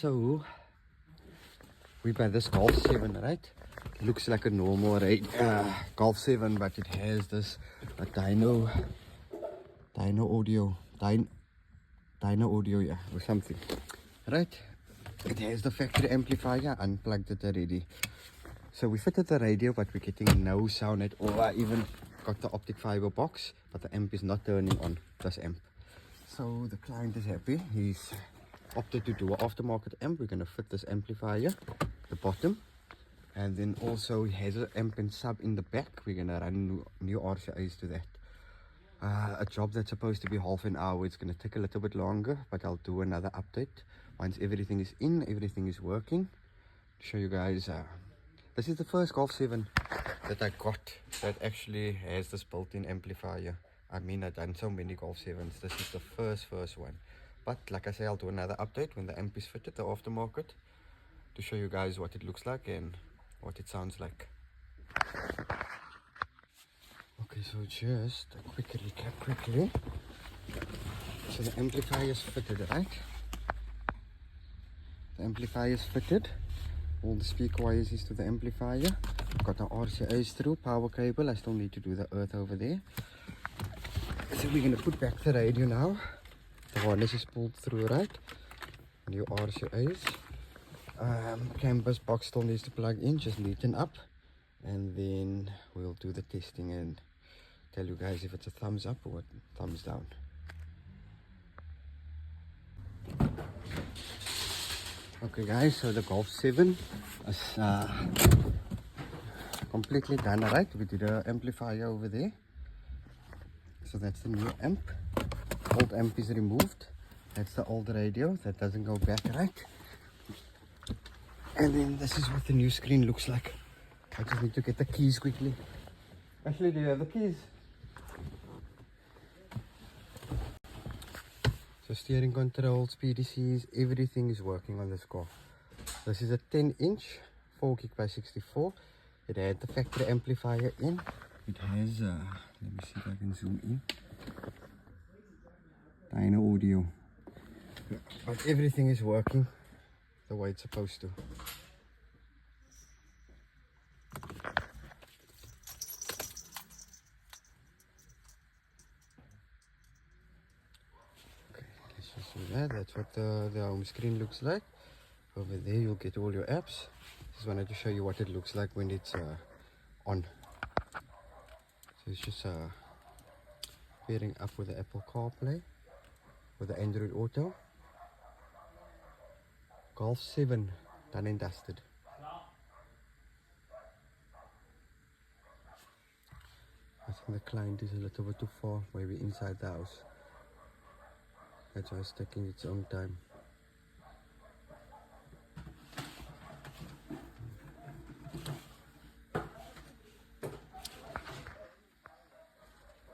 So we buy this Golf 7, right? Looks like a normal Golf 7, but it has this Dyno audio, Dyno audio, yeah, or something, right? It has the factory amplifier, unplugged it already. So we fitted the radio, but we're getting no sound at all. I even got the optic fiber box, but the amp is not turning on, this amp. So the client is happy. He's opted to do an aftermarket amp. We're going to fit this amplifier, the bottom, and then also he has an amp and sub in the back. We're going to run new RCAs to that. A job that's supposed to be half an hour. It's going to take a little bit longer, but I'll do another update once everything is in, everything is working. Show you guys. This is the first Golf 7 that I got that actually has this built-in amplifier. I mean, I've done so many Golf 7s. This is the first one. But like I say, I'll do another update when the amp is fitted, the aftermarket, to show you guys what it looks like and what it sounds like. Okay, so just a quick recap quickly. So the amplifier is fitted, right? The amplifier is fitted. All the speaker wires is to the amplifier. Got the RCAs through, power cable. I still need to do the earth over there. So we're going to put back the radio now. The harness is pulled through, right? New RCAs. Campus box still needs to plug in, just neaten up. And then we'll do the testing and tell you guys if it's a thumbs up or a thumbs down. Okay guys, so the Golf 7 is completely done, right? We did an amplifier over there. So that's the new amp. Old amp is removed. That's the old radio. That doesn't go back, right? And then this is what the new screen looks like. I just need to get the keys quickly. Actually, do you have the keys? So steering controls, PDCs, everything is working on this car. This is a 10-inch 4 gig by 64. It had the factory amplifier in. It has, let me see if I can zoom in. Dyno audio. But everything is working the way it's supposed to. Okay, let's just do that. That's what the home screen looks like. Over there you'll get all your apps. Just wanted to show you what it looks like when it's on. So it's just pairing up with the Apple CarPlay, with the Android Auto. Golf 7, done and dusted. I think the client is a little bit too far, maybe inside the house. That's why it's taking its own time.